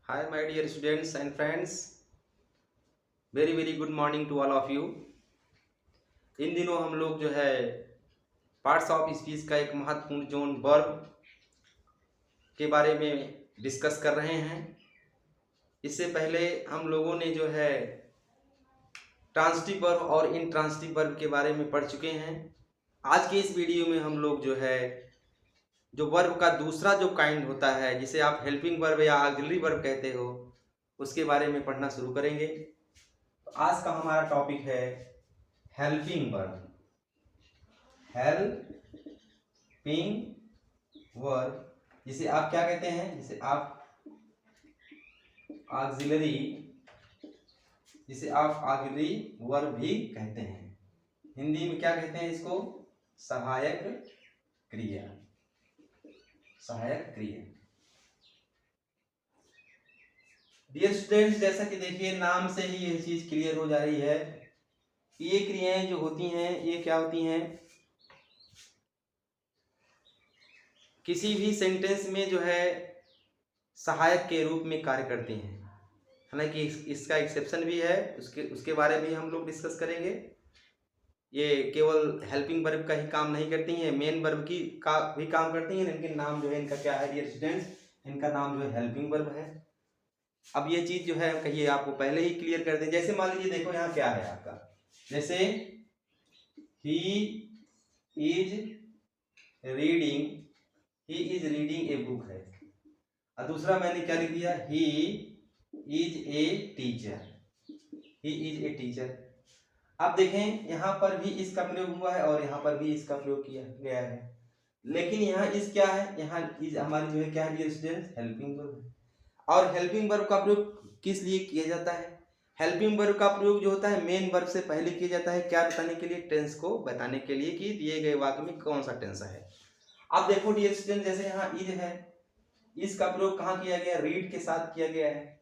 Hi, my dear students and friends. Very very good morning to all of you. इन दिनों हम लोग जो है पार्ट्स ऑफ स्पीच का एक महत्वपूर्ण जोन वर्ब के बारे में डिस्कस कर रहे हैं। इससे पहले हम लोगों ने जो है ट्रांसिटिव वर्ब और इनट्रांसिटिव वर्ब के बारे में पढ़ चुके हैं। आज के इस वीडियो में हम लोग जो है जो वर्ब का दूसरा जो काइंड होता है, जिसे आप हेल्पिंग वर्ब या ऑक्सिलरी वर्ब कहते हो, उसके बारे में पढ़ना शुरू करेंगे। तो आज का हमारा टॉपिक है हेल्पिंग वर्ब। हेल्पिंग वर्ब जिसे आप क्या कहते हैं, जिसे आप ऑक्सिलरी वर्ब भी कहते हैं। हिंदी में क्या कहते हैं इसको? सहायक क्रिया। सहायक क्रिया। डियर स्टूडेंट्स, जैसा कि देखिए नाम से ही यह चीज क्लियर हो जा रही है। ये क्रियाएं जो होती हैं ये क्या होती हैं? किसी भी सेंटेंस में जो है सहायक के रूप में कार्य करती हैं। हालांकि इसका एक्सेप्शन भी है, उसके बारे में हम लोग डिस्कस करेंगे। ये केवल हेल्पिंग वर्ब का ही काम नहीं करती हैं, मेन वर्ब की का भी काम करती हैं, लेकिन नाम जो है इनका क्या है डियर स्टूडेंट्स? इनका नाम जो है हेल्पिंग वर्ब है। अब ये चीज जो है कहिए आपको पहले ही क्लियर कर दें। जैसे मान लीजिए, देखो यहाँ क्या है आपका, जैसे he is reading a book है, और दूसरा मैंने क्या लिख दिया? He is a teacher. अब देखें यहाँ पर भी इसका प्रयोग हुआ है और यहाँ पर भी इसका प्रयोग किया गया है, लेकिन यहाँ इस क्या है? यहाँ इज हमारी जो है क्या है डियर स्टूडेंट्स? हेल्पिंग वर्ब है। और हेल्पिंग वर्ब का प्रयोग किस लिए किया जाता है? हेल्पिंग वर्ब का प्रयोग जो होता है मेन वर्ब से पहले किया जाता है। क्या बताने के लिए? टेंस को बताने के लिए कि दिए गए वाक्य में कौन सा टेंस है। अब देखो डियर स्टूडेंट, जैसे यहाँ इज है, इसका प्रयोग कहाँ किया गया? रीड के साथ किया गया है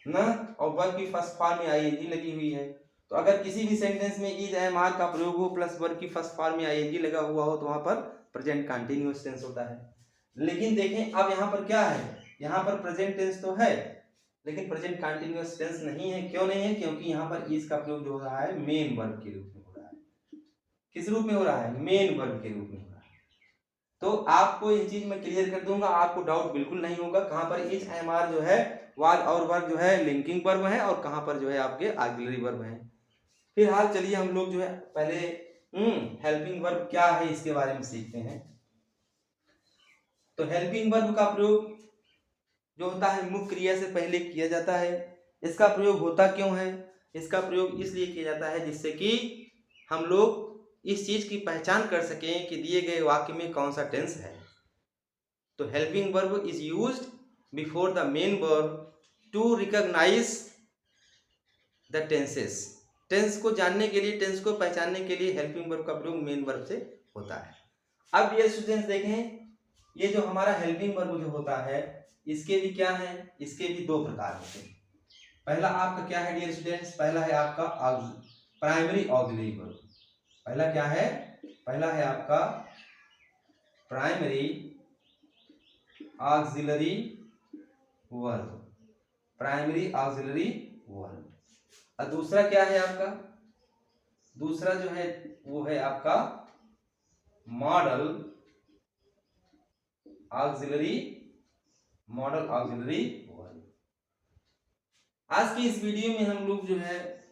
ना, और वर्ब की फर्स्ट फॉर्म में आईएनजी लगी हुई है। तो अगर किसी भी सेंटेंस में इज एम आर का प्रयोग हो प्लस वर्ब की फर्स्ट फॉर्म में आईएनजी लगा हुआ हो तो वहां पर प्रेजेंट कंटीन्यूअस टेंस होता है। लेकिन देखें अब यहाँ पर क्या है? यहाँ पर प्रेजेंट टेंस तो है, लेकिन प्रेजेंट कंटीन्यूअस टेंस नहीं है। क्यों नहीं है? क्योंकि यहाँ पर इज का प्रयोग जो हो रहा है मेन वर्ब के रूप में हो रहा है। किस रूप में हो रहा है? मेन वर्ब के रूप में हो रहा है। तो आपको ये चीज मैं क्लियर कर दूंगा, आपको डाउट बिल्कुल नहीं होगा। कहां पर इज एम आर जो है वाज और वर्ब जो है लिंकिंग वर्ब है, और कहां पर जो है आपके ऑक्सिलरी वर्ब है। फिलहाल चलिए हम लोग जो है पहले हेल्पिंग वर्ब क्या है इसके बारे में सीखते हैं। तो हेल्पिंग वर्ब का प्रयोग जो होता है मुख्य क्रिया से पहले किया जाता है। इसका प्रयोग होता क्यों है? इसका प्रयोग इसलिए किया जाता है जिससे कि हम लोग इस चीज की पहचान कर सकें कि दिए गए वाक्य में कौन सा टेंस है। तो helping verb is used before the main verb to recognize the tenses. Tense को जानने के लिए, टेंस को पहचानने के लिए हेल्पिंग वर्ब का प्रयोग मेन वर्ब से होता है। अब ये स्टूडेंट्स देखें, ये जो हमारा हेल्पिंग वर्ब जो होता है इसके भी क्या है? इसके भी दो प्रकार होते हैं। पहला आपका क्या है डियर स्टूडेंट्स? पहला है आपका प्राइमरी ऑक्सिलरी वर्ब। पहला क्या है? पहला है आपका primary auxiliary verb. Primary auxiliary verb. और दूसरा क्या है आपका? दूसरा जो है वो है आपका मॉडल ऑक्सिलरी वर्ब। आज की इस वीडियो में हम लोग जो है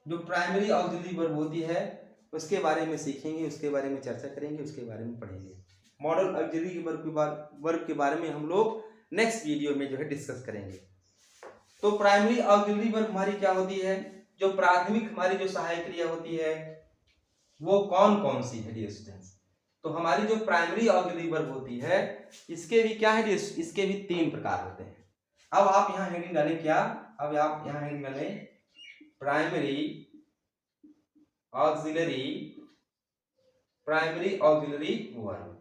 जो प्राइमरी ऑक्सिलरी वर्ब होती है उसके बारे में सीखेंगे, उसके बारे में चर्चा करेंगे, उसके बारे में पढ़ेंगे। मॉडल ऑक्सिलरी वर्ब के बारे में हम लोग नेक्स्ट वीडियो में जो है डिस्कस करेंगे। तो प्राइमरी ऑक्सिलरी वर्ब हमारी क्या होती है? जो प्राथमिक हमारी जो सहायक क्रिया होती है वो कौन कौन सी है डियर स्टूडेंट्स? तो हमारी जो प्राइमरी ऑक्सिलरी वर्ब होती है इसके भी क्या है? इसके भी तीन प्रकार होते हैं। अब आप यहाँ हेडिंग डालें क्या? अब आप यहाँ हेडिंग डालें primary auxiliary verb.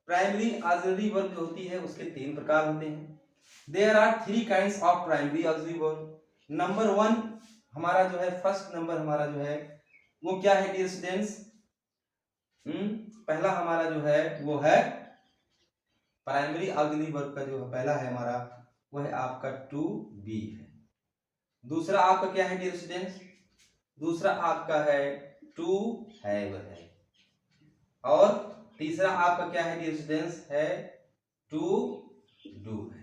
Primary auxiliary verb जो होती है उसके तीन प्रकार होते हैं। There are three kinds of primary auxiliary verb. Number one हमारा जो है, फर्स्ट नंबर हमारा जो है वो क्या है डियर स्टूडेंट्स? पहला हमारा जो है वो है प्राइमरी ऑक्सिलरी वर्ब का जो पहला है हमारा वह आपका टू बी है। दूसरा आपका क्या है डियर स्टूडेंट्स? दूसरा आपका है टू हैव है। और तीसरा आपका क्या है डियर स्टूडेंट्स? है टू डू है।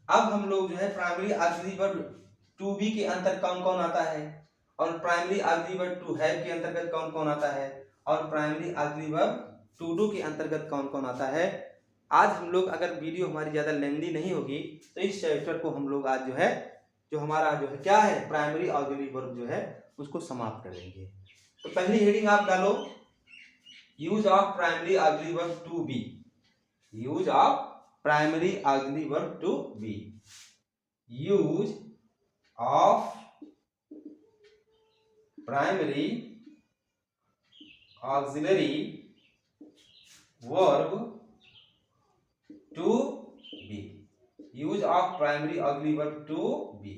अब हम लोग जो है primary auxiliary verb to be के अंतर कौन कौन आता है, और primary auxiliary verb to have के अंतर्गत कौन कौन आता है, और primary auxiliary verb to do के अंतर्गत कौन कौन आता है। आज हम लोग, अगर वीडियो हमारी ज्यादा लेंथी नहीं होगी तो इस चैप्टर को हम लोग आज जो है, जो हमारा जो है क्या है प्राइमरी ऑक्सिलरी वर्ब जो है उसको समाप्त कर देंगे। तो पहली हेडिंग आप डालो, use of primary auxiliary verb to be. Use of primary auxiliary verb to be. Use of primary auxiliary verb to be. Use of primary auxiliary verb to be.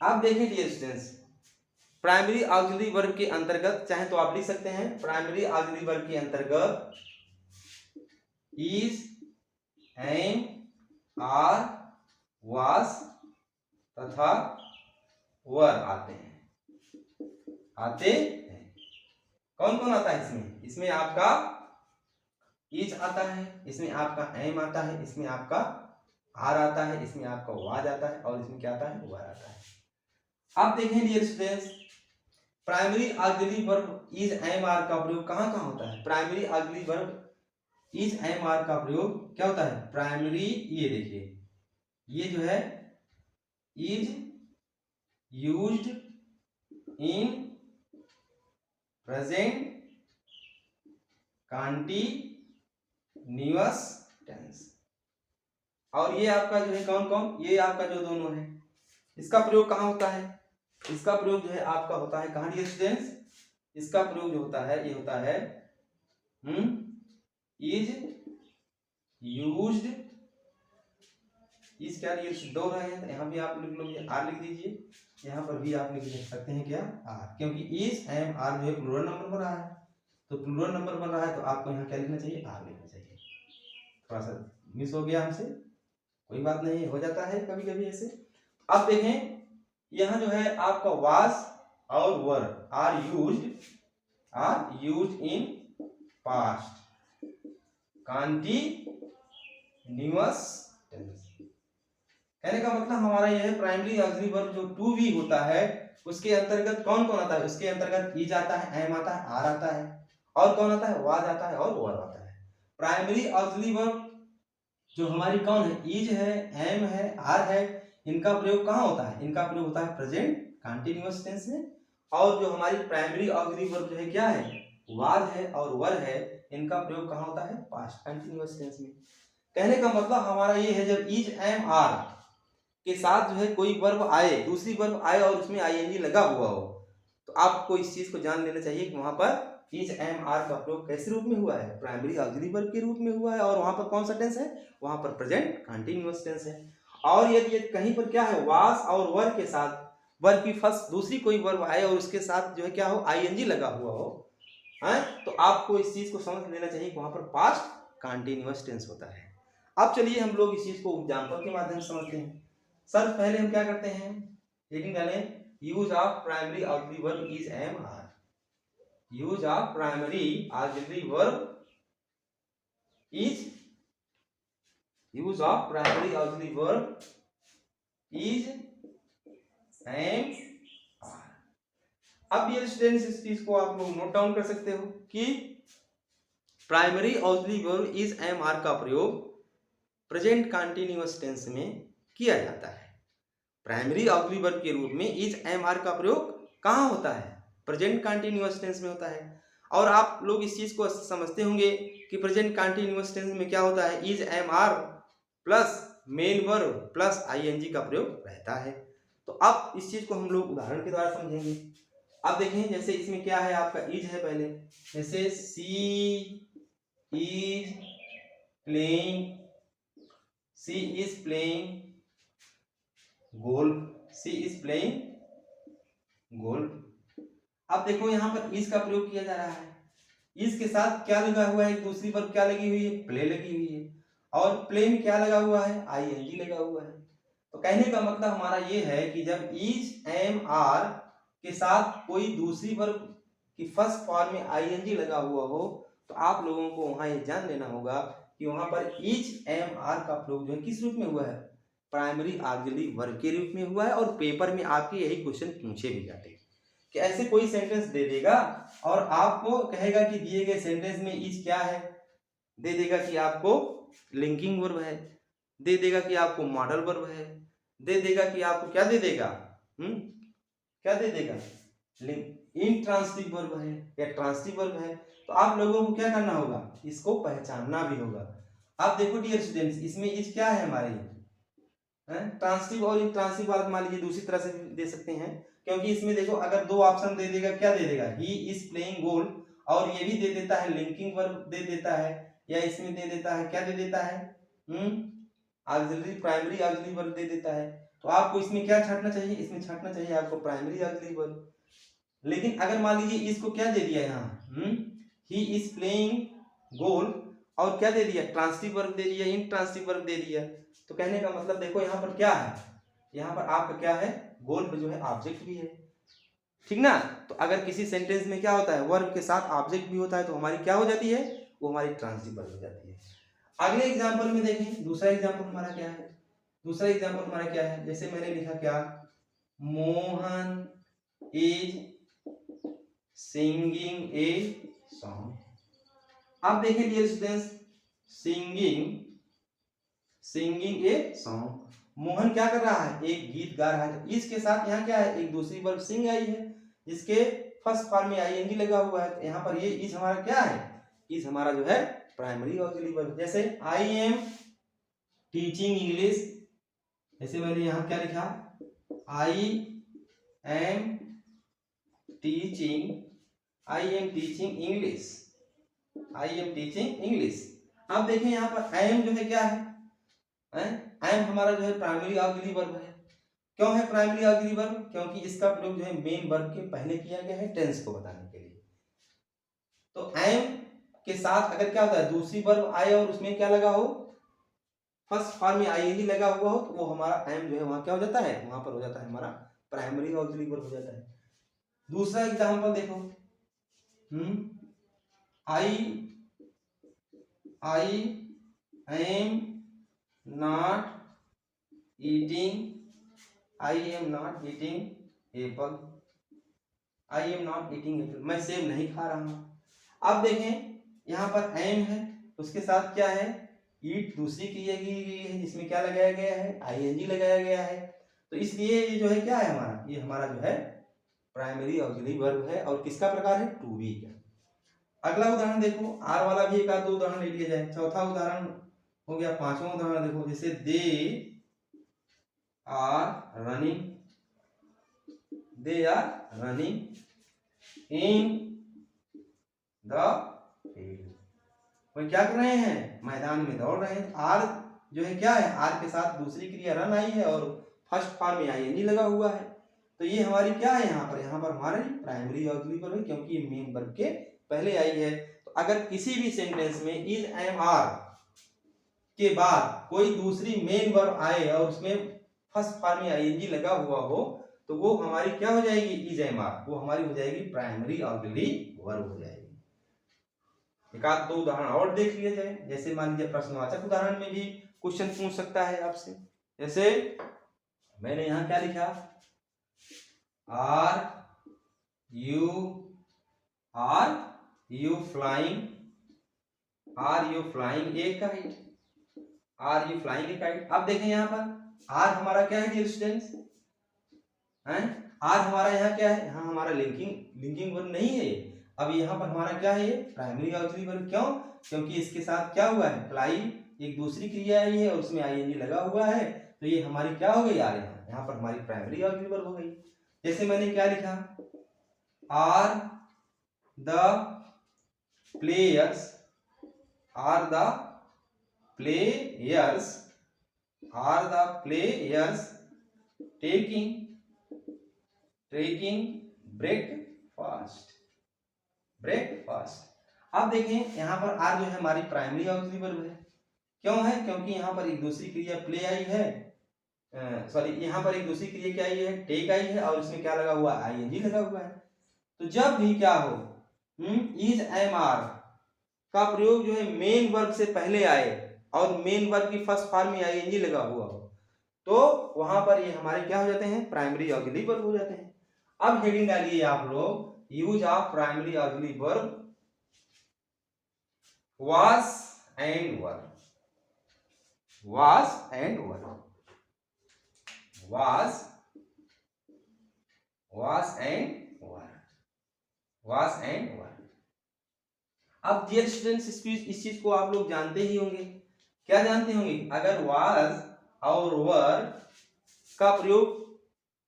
आप देखें dear students, primary auxiliary verb के अंतर्गत चाहे तो आप लिख सकते हैं, प्राइमरी ऑक्सिलरी वर्ब के अंतर्गत इज, एम, आर, वाज तथा वर आते हैं। कौन कौन आता है इसमें? इसमें आपका इज आता है, इसमें आपका एम आता है, इसमें आपका आर आता है, इसमें आपका वाज आता है, और इसमें क्या आता है? वर आता है। आप देखें dear students, primary auxiliary verb is, am, are का प्रयोग कहाँ कहाँ होता है? Primary auxiliary verb is, am, are का प्रयोग क्या होता है? प्राइमरी, ये देखिए, ये जो है is used in present continuous tense. और ये आपका जो है कौन कौन? ये आपका जो दोनों है, इसका प्रयोग कहाँ होता है? इसका प्रयोग जो है आपका होता है कहाँ डियर स्टूडेंट्स? इसका प्रयोग जो होता है ये होता है इज यूज्ड, इस क्या ये दो रहे हैं, यहाँ भी आप लिख लो, आर लिख दीजिए, यहाँ पर भी आप लिख सकते हैं क्या? आर, क्योंकि इज, एम, आर जो है प्लूरल नंबर बन रहा है, तो प्लूरल नंबर बन रहा है तो आपको यहाँ क्या लिखना चाहिए? आर लिखना चाहिए। थोड़ा सा मिस हो गया हमसे, कोई बात नहीं, हो जाता है कभी कभी ऐसे। अब देखें यहाँ जो है आपका वाज और were are used in past continuous tense. कहने का मतलब हमारा यह है प्राइमरी ऑक्सिलरी वर्ब जो टू बी होता है उसके अंतर्गत कौन कौन आता है? उसके अंतर्गत इज आता है, एम आता है, आर आता है, और कौन आता है? वाज आता है और वर आता है। प्राइमरी ऑक्सिलरी वर्ब जो हमारी कौन है? इज है, एम है, आर है, इनका प्रयोग कहाँ होता है? इनका प्रयोग होता है प्रेजेंट कंटीन्यूअस टेंस में। और जो हमारी प्राइमरी ऑक्सिलरी वर्ब जो है क्या है? वाज है और वर है, इनका प्रयोग कहाँ होता है? पास्ट कंटीन्यूअस टेंस में। कहने का मतलब हमारा ये है, जब इज, एम, आर के साथ जो है कोई वर्ब आए, दूसरी वर्ब आए और उसमें आईएनजी लगा हुआ हो, तो आपको इस चीज को जान लेना चाहिए कि वहां पर इज, एम, आर का प्रयोग कैसे रूप में हुआ है? प्राइमरी ऑक्सिलरी वर्ब के रूप में हुआ है। और वहां पर कौन सा टेंस है? वहां पर प्रेजेंट कंटीन्यूअस टेंस है। और यदि कहीं पर क्या है? वाज और वर के साथ वर्ब की फर्स्ट दूसरी कोई वर्ब आए और उसके साथ जो है क्या हो? आईएनजी लगा हुआ हो, तो आपको इस चीज को समझ लेना चाहिए कि वहां पर पास्ट कंटीन्यूअस टेंस होता है। अब चलिए हम लोग इस चीज को एग्जांपल के माध्यम से समझते हैं। सर पहले हम क्या करते हैं? हेडिंग डालें, use of primary auxiliary verb is, am, are. Use of primary auxiliary verb is, use of primary auxiliary verb is, am, are. अब ये स्टूडेंट्स इस चीज को आप लोग नोट डाउन कर सकते हो कि primary auxiliary verb is, am, are का प्रयोग प्रेजेंट कंटीन्यूअस टेंस में किया जाता है। प्राइमरी ऑक्सिलरी वर्ब के रूप में इज, एम, आर का प्रयोग कहाँ होता है? प्रेजेंट कंटीन्यूअस टेंस में होता है। और आप लोग इस चीज को समझते होंगे कि प्रेजेंट कंटीन्यूअस टेंस में क्या होता है? Is, am, are plus main verb plus ING का प्रयोग रहता है। तो अब इस चीज को हम लोग उदाहरण के द्वारा समझेंगे। अब देखें, जैसे इसमें क्या है? आपका इज है पहले, जैसे she is playing, she is playing golf, she is playing golf. अब देखो यहाँ पर इज का प्रयोग किया जा रहा है, इज के साथ क्या लगा हुआ है? एक दूसरी वर्ब क्या लगी हुई है? प्ले लगी हुई है। और प्ले में क्या लगा हुआ है, आईएनजी लगा हुआ है। तो कहने का मतलब हमारा ये है कि जब इज एम आर के साथ कोई दूसरी वर्ब की फर्स्ट फॉर्म में आईएनजी लगा हुआ हो तो आप लोगों को वहां ये जान लेना होगा कि वहां पर इज एम आर का प्रयोग जो है किस रूप में हुआ है, प्राइमरी ऑक्सिलरी वर्ब के रूप में हुआ है। और पेपर में आपके यही क्वेश्चन पूछे भी जाते हैं कि ऐसे कोई सेंटेंस दे देगा और आपको कहेगा कि दिए गए सेंटेंस में इज क्या है, दे देगा कि आपको लिंकिंग वर्ब है, दे देगा कि आपको मॉडल वर्ब है, दे देगा कि आपको क्या दे देगा, क्या दे देगा, इंट्रांसिटिव वर्ब है या ट्रांसिटिव वर्ब है। तो आप लोगों को क्या करना होगा, इसको पहचानना भी होगा। आप देखो डियर स्टूडेंट्स, इसमें इज क्या है हमारे, ट्रांसिटिव और इंट्रांसिटिव वाला मान लीजिए दूसरी तरह से दे सकते हैं, क्योंकि इसमें देखो अगर दो ऑप्शन दे देगा, क्या दे देगा, ही इज प्लेइंग गोल, और ये भी दे देता है लिंकिंग वर्ब दे देता है, या इसमें दे देता है, क्या दे देता है, ऑक्सिलरी प्राइमरी ऑक्सिलरी वर्ब दे देता है। तो आपको इसमें क्या छांटना चाहिए, इसमें छांटना चाहिए आपको प्राइमरी ऑक्सिलरी वर्ब। लेकिन अगर मान लीजिए इसको क्या दे दिया यहाँ, ही इज प्लेइंग गोल, और क्या दे दिया, ट्रांसिटिव वर्ब दे दिया, इंट्रांसिटिव वर्ब दे दिया, तो कहने का मतलब देखो यहाँ पर क्या है, यहाँ पर आपका क्या है, गोल जो है ऑब्जेक्ट भी है, ठीक ना। तो अगर किसी सेंटेंस में क्या होता है, वर्ब के साथ ऑब्जेक्ट भी होता है तो हमारी क्या हो जाती है, वो हमारी ट्रांसिटिव वर्ब हो जाती है। अगले एग्जांपल में देखें, दूसरा एग्जांपल हमारा क्या है, दूसरा एग्जांपल हमारा क्या है, जैसे मैंने लिखा क्या, Mohan is singing a song. अब देखिए dear students, singing a song, Mohan क्या कर रहा है, एक गीत गा रहा है। इसके साथ यहाँ क्या है, एक दूसरी वर्ब सिंग आई है जिसके फर्स्ट फॉर्म में आईएनजी लगा हुआ है। तो यहाँ पर ये इज हमारा क्या है, इज हमारा जो है प्राइमरी ऑक्सिलरी वर्ब। जैसे आई एम टीचिंग इंग्लिश, जैसे मैंने यहाँ क्या लिखा, I am teaching English, I am teaching English. अब देखें यहाँ पर एम जो है क्या है, एम हमारा जो है प्राइमरी ऑक्सिलरी वर्ब है। क्यों है प्राइमरी ऑक्सिलरी वर्ब, क्योंकि इसका प्रयोग जो है मेन वर्ब के पहले किया गया है टेंस को बताने के लिए। तो एम के साथ अगर क्या होता है, दूसरी वर्ब आए और उसमें क्या लगा हो, फर्स्ट फॉर्म में आईएनजी लगा हुआ हो, तो वो हमारा एम जो है वहां क्या हो जाता है, वहां पर हो जाता है हमारा प्राइमरी ऑक्सिलरी वर्ब हो जाता है। दूसरा एग्जांपल देखो, I am not eating Apple, I am not eating Apple, मैं सेब नहीं खा रहा हूं। अब देखें यहाँ पर एम है, उसके साथ क्या है, ईट दूसरी क्रिया की गई है जिसमें क्या लगाया गया है, आईएनजी लगाया गया है। तो इसलिए ये जो है क्या है हमारा, ये हमारा जो है प्राइमरी ऑक्सिलरी वर्ब है और किसका प्रकार है, टू बी का। अगला उदाहरण देखो, आर वाला भी एक आध दो उदाहरण ले लिया जाए। चौथा उदाहरण हो गया, पांचवा उदाहरण देखो, जैसे they are running in the field, वो क्या कर रहे हैं, मैदान में दौड़ रहे हैं। आर जो है क्या है, आर के साथ दूसरी क्रिया रन आई है और फर्स्ट फॉर्म में आईएनजी लगा हुआ है। तो ये हमारी क्या है, यहाँ पर हमारी प्राइमरी ऑक्सिलरी वर्ब है क्योंकि ये मेन वर्ब के पहले आई है। तो अगर किसी भी सेंटेंस में इज एम आर के बाद कोई दूसरी मेन वर्ब आए और उसमें फर्स्ट फॉर्म में आईएनजी लगा हुआ हो तो वो हमारी क्या हो जाएगी, इज एम आर, वो हमारी हो जाएगी प्राइमरी ऑक्सिलरी वर्ब हो जाएगी। एक आध दो उदाहरण और देख लिया जाए, जैसे मान लीजिए प्रश्नवाचक उदाहरण में भी क्वेश्चन पूछ सकता है आपसे। जैसे मैंने यहां क्या लिखा, are you flying a kite, are you flying a kite. अब देखें यहाँ पर आर हमारा क्या है डियर स्टूडेंट्स, आर हमारा यहाँ क्या है, यहाँ हमारा लिंकिंग वर्ब नहीं है। अब यहाँ पर हमारा क्या है, ये प्राइमरी ऑक्सिलरी वर्ब। क्यों, क्योंकि इसके साथ क्या हुआ है, फ्लाई एक दूसरी क्रिया आई है और उसमें आईएनजी लगा हुआ है, तो ये हमारी क्या हो गई यार, यहाँ पर हमारी प्राइमरी ऑक्सिलरी वर्ब हो गई। जैसे मैंने क्या लिखा, are the players taking breakfast. अब देखें यहाँ पर आर जो है हमारी प्राइमरी ऑक्सिलरी वर्ब है। क्यों है? क्योंकि यहाँ पर एक दूसरी क्रिया प्ले आई है, सॉरी यहाँ पर एक दूसरी क्रिया क्या आई है, टेक आई है, और इसमें क्या लगा हुआ है, आईएनजी लगा हुआ है। तो जब भी क्या हो, इज एम आर का प्रयोग जो है मेन वर्ब से पहले आए और मेन वर्ब की फर्स्ट फॉर्म में आईएनजी लगा हुआ हो, तो वहां पर ये हमारे क्या हो जाते हैं, प्राइमरी ऑक्सिलरी वर्ब हो जाते हैं। अब हेडिंग डालिए आप लोग, use of primary auxiliary verb was and were, was and were, was and were, was and were। अब डियर स्टूडेंट्स इस चीज को आप लोग जानते ही होंगे। क्या जानते होंगे? अगर was और were का प्रयोग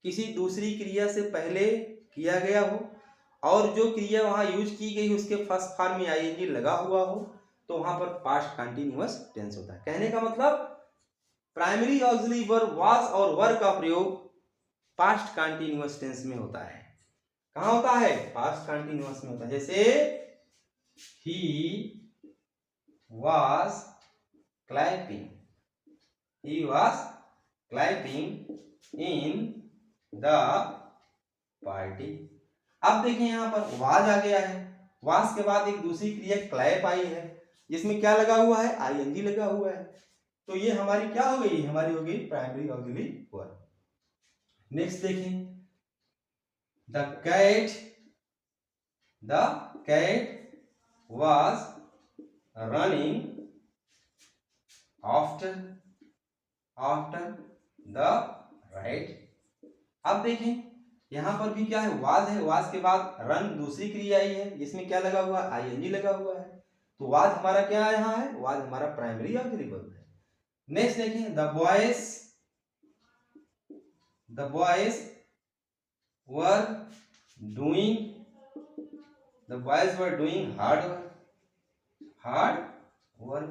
किसी दूसरी क्रिया से पहले किया गया हो और जो क्रिया वहां यूज की गई उसके फर्स्ट फॉर्म में आईएनजी लगा हुआ हो, तो वहां पर पास्ट कंटिन्यूअस टेंस होता है। कहने का मतलब प्राइमरी ऑक्सिलरी वर्ब वाज और वर का प्रयोग पास्ट कंटिन्यूअस टेंस में होता है। कहां होता है? पास्ट कंटिन्यूअस में होता है। जैसे he was clapping, he was clapping in the party. अब देखें यहां पर वाज आ गया है, वाज के बाद एक दूसरी क्रिया क्लैप आई है जिसमें क्या लगा हुआ है, आईएनजी लगा हुआ है। तो ये हमारी क्या हो गई, हमारी हो गई प्राइमरी ऑक्सिलरी वर्ब। नेक्स्ट देखें, the cat was running after the rat। अब देखें यहां पर भी क्या है, was है, was के बाद रन दूसरी क्रिया आई है जिसमें क्या लगा हुआ है, आईएनजी लगा हुआ है। तो was हमारा क्या यहाँ है, was हमारा प्राइमरी ऑक्सिलरी वर्ब है। नेक्स्ट देखें, the boys were doing hard work।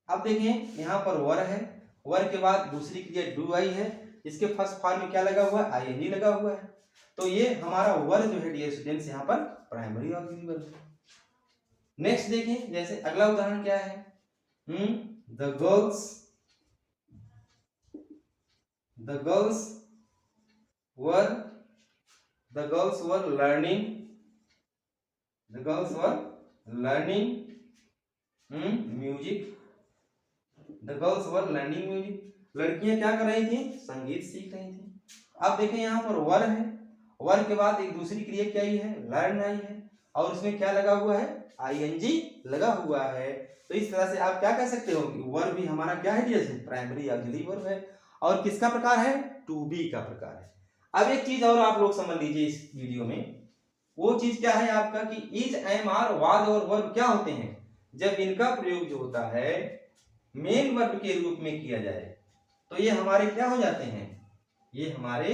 अब देखें यहाँ पर वर है, वर के बाद दूसरी क्रिया डू आई है, इसके फर्स्ट फॉर्म में क्या लगा हुआ है, आईएनजी लगा हुआ है। तो ये हमारा वर जो है डियर स्टूडेंट्स यहाँ पर प्राइमरी ऑक्सिलरी वर्ब है। नेक्स्ट देखें, जैसे अगला उदाहरण क्या है, the girls were learning music. The girls were learning music, लड़कियां क्या कर रही थी, संगीत सीख रही थी। अब देखें यहाँ पर वर है, वर के बाद एक दूसरी क्रिया क्या आई है, लर्न आई है, और उसमें क्या लगा हुआ है, आईएनजी लगा हुआ है। तो इस तरह से आप क्या कह सकते हो कि वर भी हमारा क्या है, प्राइमरी ऑक्सिलरी वर्ब है। और किसका प्रकार है, टू बी का प्रकार है। अब एक चीज और आप लोग समझ लीजिए इस वीडियो में, वो चीज क्या है आपका कि इज, एम, आर, वाज और वर्ब क्या होते हैं, जब इनका प्रयोग जो होता है मेन वर्ब के रूप में किया जाए तो ये हमारे क्या हो जाते हैं, ये हमारे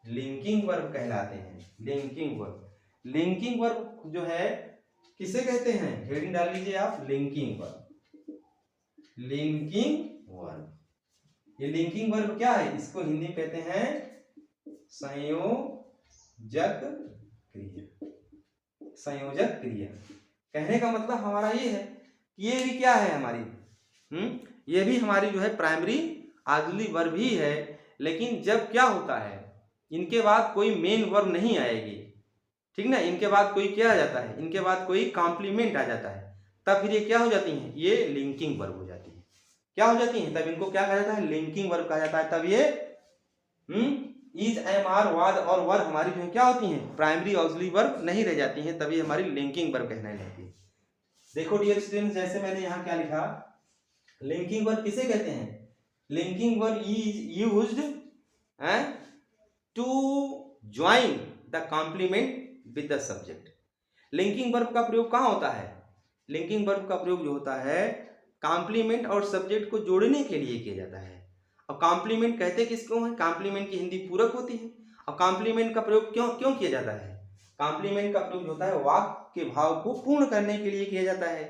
लिंकिंग वर्ब कहलाते हैं। लिंकिंग वर्ब जो है किसे कहते हैं, हेडिंग डाल लीजिए आप, लिंकिंग वर्ब। ये लिंकिंग वर्ब क्या है, इसको हिंदी में कहते हैं संयोजक क्रिया। कहने का मतलब हमारा ये है कि ये भी क्या है हमारी, ये भी हमारी जो है प्राइमरी ऑक्सिलरी वर्ब ही है, लेकिन जब क्या होता है इनके बाद कोई मेन वर्ब नहीं आएगी, ठीक ना, इनके बाद कोई क्या आ जाता है, इनके बाद कोई कॉम्प्लीमेंट आ जाता है, तब फिर ये क्या हो जाती हैं, ये लिंकिंग वर्ब हो जाती है। क्या हो जाती है, तब इनको क्या कहा जाता है, लिंकिंग वर्ब कहा जाता है। तब ये इज, एम, आर, वाज और वर हमारी जो है क्या होती हैं, प्राइमरी ऑक्सिलरी वर्ब नहीं रह जाती हैं, तभी हमारी लिंकिंग वर्ब कहने लगती है। देखो डियर स्टूडेंट्स, जैसे मैंने यहाँ क्या लिखा, लिंकिंग वर्ब किसे कहते हैं, linking verb is used to join the complement with the subject. Linking verb का प्रयोग कहाँ होता है, लिंकिंग वर्ब का प्रयोग जो होता है कॉम्प्लीमेंट और सब्जेक्ट को जोड़ने के लिए किया जाता है। और कॉम्प्लीमेंट कहते किसको हैं, कॉम्प्लीमेंट की हिंदी पूरक होती है। और कॉम्प्लीमेंट का प्रयोग क्यों किया जाता है, कॉम्प्लीमेंट का प्रयोग होता है वाक्य के भाव को पूर्ण करने के लिए किया जाता है।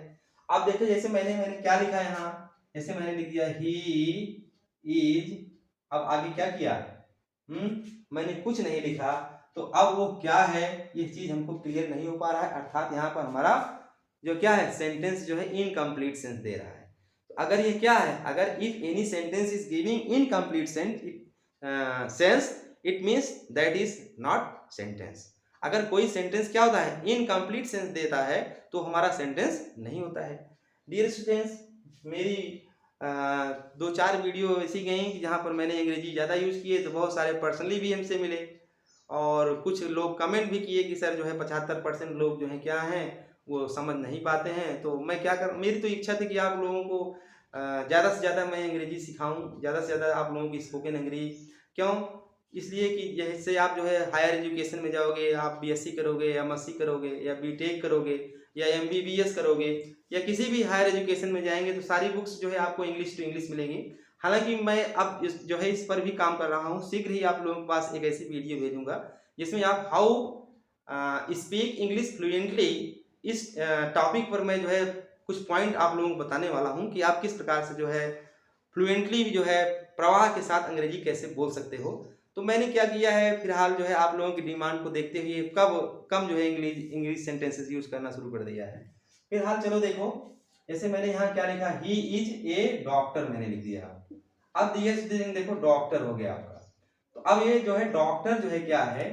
अब देखो जैसे मैंने क्या लिखा है यहाँ, जैसे मैंने लिख दिया ही इज, अब आगे क्या किया, मैंने कुछ नहीं लिखा, तो अब वो क्या है ये चीज हमको क्लियर नहीं हो पा रहा है, अर्थात यहाँ पर हमारा जो क्या है सेंटेंस जो है इनकम्प्लीट सेंस दे रहा है। अगर ये क्या है, अगर if any sentence is giving incomplete sense it means that is not sentence. अगर कोई सेंटेंस क्या होता है, इनकम्प्लीट सेंस देता है तो हमारा सेंटेंस नहीं होता है। डियर स्टूडेंट्स, मेरी 2-4 वीडियो ऐसी गई कि जहाँ पर मैंने अंग्रेजी ज़्यादा यूज़ किए, तो बहुत सारे पर्सनली भी हमसे मिले और कुछ लोग कमेंट भी किए कि सर जो है 75% लोग जो है क्या हैं वो समझ नहीं पाते हैं। तो मैं क्या कर, मेरी तो इच्छा थी कि आप लोगों को ज़्यादा से ज़्यादा मैं अंग्रेजी सिखाऊं, ज़्यादा से ज़्यादा आप लोगों की स्पोकन अंग्रेजी। क्यों? इसलिए कि जैसे आप जो है हायर एजुकेशन में जाओगे, आप बीएससी करोगे या एमएससी करोगे या बीटेक करोगे या एमबीबीएस करोगे या किसी भी हायर एजुकेशन में जाएंगे तो सारी बुक्स जो है आपको इंग्लिश टू इंग्लिश मिलेंगी। हालांकि मैं अब जो है इस पर भी काम कर रहा हूँ। शीघ्र ही आप लोगों के पास एक ऐसी वीडियो भेजूंगा जिसमें आप हाउ स्पीक इंग्लिश फ्लुएंटली, इस टॉपिक पर मैं जो है कुछ पॉइंट आप लोगों को बताने वाला हूँ कि आप किस प्रकार से जो है फ्लुएंटली जो है प्रवाह के साथ अंग्रेजी कैसे बोल सकते हो। तो मैंने क्या किया है, फिलहाल जो है आप लोगों की डिमांड को देखते हुए कम जो है इंग्लिश सेंटेंसेस यूज करना शुरू कर दिया है। फिलहाल चलो देखो, जैसे मैंने यहाँ क्या लिखा, ही इज ए डॉक्टर मैंने लिख दिया। अब देखो डॉक्टर हो गया आपका। तो अब ये जो है डॉक्टर जो है क्या है,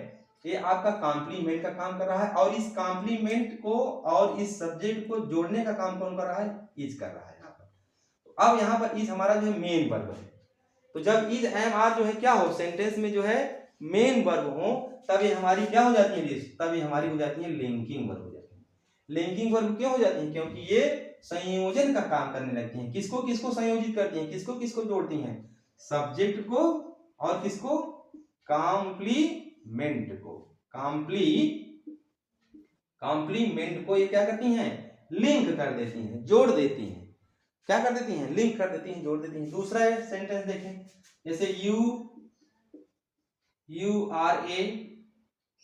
ये आपका कॉम्प्लीमेंट का काम कर रहा है और इस कॉम्प्लीमेंट को और इस सब्जेक्ट को जोड़ने का काम कौन कर रहा है, इज कर रहा है यहाँ पर। तो अब यहाँ पर इज हमारा जो है मेन वर्ब है। तो जब इज एम आर जो है क्या हो, सेंटेंस में जो है मेन वर्ब हो, तब ये हमारी क्या हो जाती है, तब ये हमारी हो जाती है लिंकिंग वर्ब हो जाती है। लिंकिंग वर्ब क्यों हो जाती है, क्योंकि ये संयोजन का काम करने लगती हैं। किसको किसको संयोजित करती हैं, किसको किसको जोड़ती हैं, सब्जेक्ट को और किसको, कॉम्प्लीमेंट को। कॉम्प्लीमेंट को ये क्या करती हैं, लिंक कर देती हैं, जोड़ देती हैं। क्या कर देती हैं, लिंक कर देती हैं, जोड़ देती हैं। दूसरा सेंटेंस देखें, जैसे यू आर ए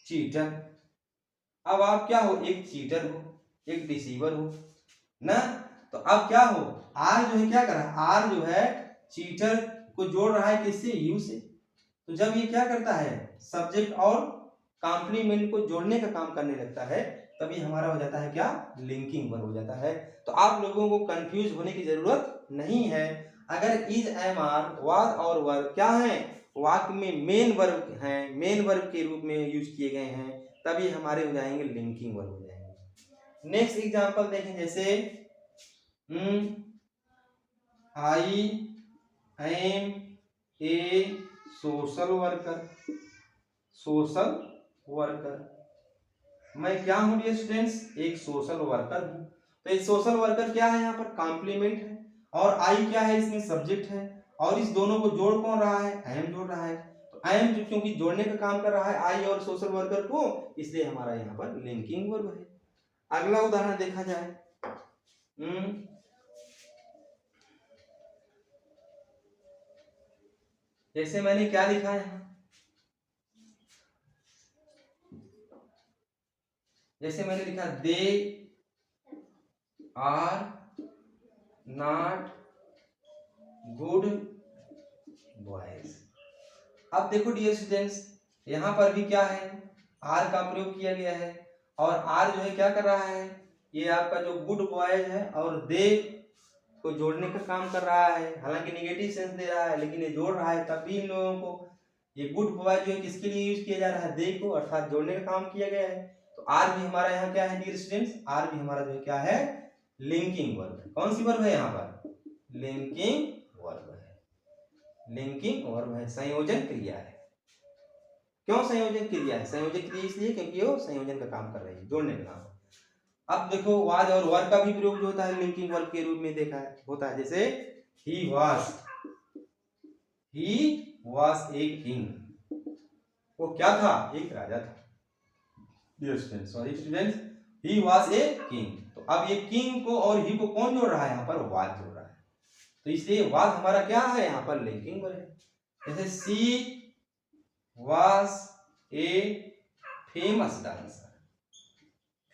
चीटर। अब आप क्या हो, एक चीटर हो, एक डिसीवर हो ना। तो अब क्या हो, आर जो है क्या कर रहा है, आर जो है चीटर को जोड़ रहा है किससे, यू से। तो जब ये क्या करता है, सब्जेक्ट और कॉम्प्लीमेंट को जोड़ने का काम करने लगता है, तभी हमारा हो जाता है क्या, लिंकिंग वर्ब हो जाता है। तो आप लोगों को कंफ्यूज होने की जरूरत नहीं है। अगर इज एम आर वाज और वर क्या है, वाक्य में मेन वर्ब हैं, मेन वर्ब के रूप में यूज किए गए हैं, तभी हमारे हो जाएंगे लिंकिंग वर्ब हो जाएंगे। नेक्स्ट एग्जांपल देखें, जैसे I am a social worker. Social worker, मैं क्या हूं डियर स्टूडेंट्स, एक सोशल वर्कर हूं। तो एक सोशल वर्कर क्या है, यहाँ पर कॉम्प्लीमेंट है और आई क्या है, इसमें सब्जेक्ट है और इस दोनों को जोड़ कौन रहा है, आई एम जोड़ रहा है। तो आई एम क्योंकि जोड़ने का काम कर रहा है आई और सोशल वर्कर को, इसलिए हमारा यहाँ पर लिंकिंग वर्ब है। अगला उदाहरण देखा जाए, जैसे मैंने क्या लिखा है, जैसे मैंने लिखा they are not good boys. अब देखो डियर स्टूडेंट्स, यहाँ पर भी क्या है, आर का प्रयोग किया गया है और आर जो है क्या कर रहा है, ये आपका जो गुड बॉयज है और दे को जोड़ने का काम कर रहा है। हालांकि नेगेटिव सेंस दे रहा है लेकिन ये जोड़ रहा है, तब भी इन लोगों को ये गुड बॉय जो है किसके लिए यूज किया जा रहा है, दे को, अर्थात जोड़ने का काम किया गया है। तो आर भी हमारा यहाँ क्या है डियर स्टूडेंट्स, आर भी हमारा जो है क्या है, लिंकिंग वर्ब है। कौन सी वर्ब है यहाँ पर, लिंकिंग वर्ब है। लिंकिंग वर्ब है, संयोजन क्रिया है। क्यों संयोजन क्रिया है, संयोजन क्रिया इसलिए क्योंकि वो संयोजन का काम कर रही है, जोड़ने का काम। अब देखो वाज और वर का भी प्रयोग जो होता है लिंकिंग वर्ब के रूप में देखा है, होता है। जैसे ही वाज ए किंग, वो क्या था, एक राजा था। Dear students, sorry students, he was a king. तो अब ये किंग को और ही को कौन जोड़ रहा है, यहाँ पर वाज जोड़ रहा है। तो इसलिए वाज हमारा क्या है, यहाँ पर लिंकिंग वर्ब है। जैसे she was a famous dancer,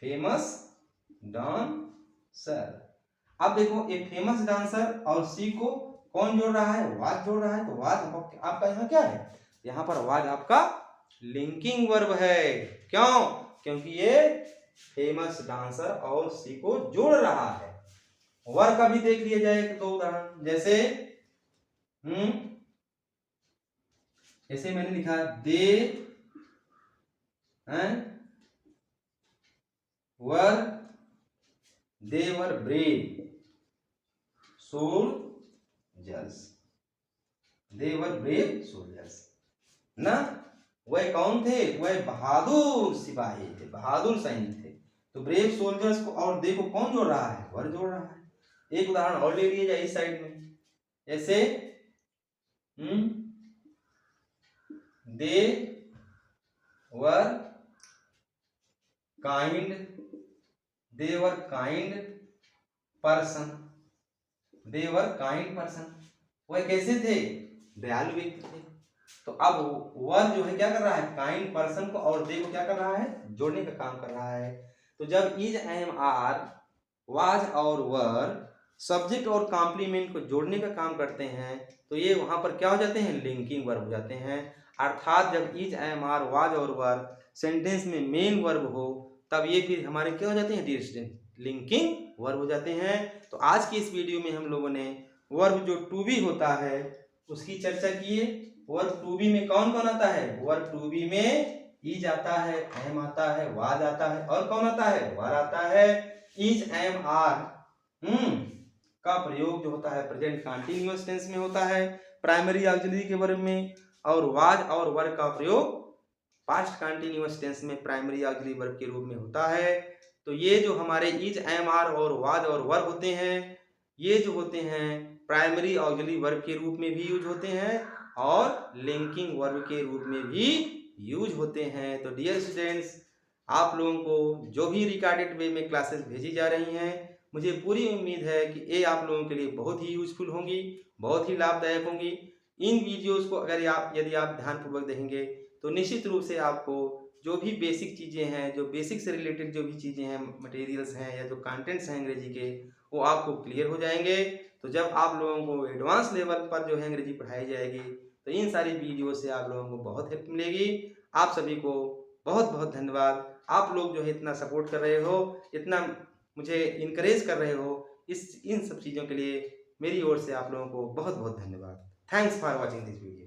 famous dancer. अब देखो ये फेमस डांसर और सी को कौन जोड़ रहा है, वाज जोड़ रहा है। तो वाज आपका यहाँ क्या है, यहाँ पर वाज आपका लिंकिंग वर्ब है। क्यों, क्योंकि ये फेमस डांसर और सी को जोड़ रहा है। वर का भी देख लिया जाए दो उदाहरण, जैसे जैसे मैंने लिखा दे वर ब्रेव सोल्जर्स, दे वर ब्रेव सोल्जर्स ना। वह कौन थे? वह बहादुर सिपाही थे, बहादुर सैनिक थे। तो ब्रेव सोल्जर्स को और दे को कौन जोड़ रहा है? वर जोड़ रहा है। एक उदाहरण और ले लिए जाए इस साइड में, जैसे they were kind, they were kind person, they were kind person. वह कैसे थे? दयालु व्यक्ति थे। तो अब वर जो है क्या कर रहा है? काइंड पर्सन को और दे को क्या कर रहा है? जोड़ने का काम कर रहा है। तो जब इज एम आर वाज और वर सब्जेक्ट और कॉम्प्लीमेंट को जोड़ने का काम करते हैं तो ये वहां पर क्या हो जाते हैं? लिंकिंग वर्ब हो जाते हैं। अर्थात जब इज एम आर वाज और वर सेंटेंस में मेन वर्ब हो तब ये फिर हमारे क्या हो जाते हैं? डियर स्टूडेंट, लिंकिंग वर्ब हो जाते हैं। तो आज की इस वीडियो में हम लोगों ने वर्ब जो टू बी होता है उसकी चर्चा की है। वर्ब टू बी में कौन कौन आता है? वर्ब टू बी में इज आता है, एम आता है, वाज आता है और कौन आता है? वर आता है। इज एम आर का प्रयोग जो होता है प्रेजेंट कंटीन्यूअस टेंस में होता है, प्राइमरी ऑक्सिलरी के वर्ब में, और वाज और वर का प्रयोग पास्ट कंटीन्यूअस टेंस में प्राइमरी ऑक्सिलरी वर्ब के रूप में होता है। तो ये जो हमारे इज एम आर और वाज और वर होते हैं ये जो होते हैं प्राइमरी ऑक्सिलरी वर्ब के रूप में भी यूज होते हैं और लिंकिंग वर्ब के रूप में भी यूज होते हैं। तो डियर स्टूडेंट्स, आप लोगों को जो भी रिकॉर्डेड वे में क्लासेस भेजी जा रही हैं मुझे पूरी उम्मीद है कि ये आप लोगों के लिए बहुत ही यूजफुल होंगी, बहुत ही लाभदायक होंगी। इन वीडियोस को अगर यदि आप ध्यानपूर्वक देखेंगे तो निश्चित रूप से आपको जो भी बेसिक चीज़ें हैं, जो बेसिक से रिलेटेड जो भी चीज़ें हैं, मटेरियल्स हैं या जो कंटेंट्स हैं अंग्रेजी के, वो आपको क्लियर हो जाएंगे। तो जब आप लोगों को एडवांस लेवल पर जो है अंग्रेजी पढ़ाई जाएगी तो इन सारी वीडियो से आप लोगों को बहुत हेल्प मिलेगी। आप सभी को बहुत बहुत धन्यवाद। आप लोग जो है इतना सपोर्ट कर रहे हो, इतना मुझे इनकरेज कर रहे हो, इन सब चीज़ों के लिए मेरी ओर से आप लोगों को बहुत बहुत धन्यवाद। Thanks for watching this video.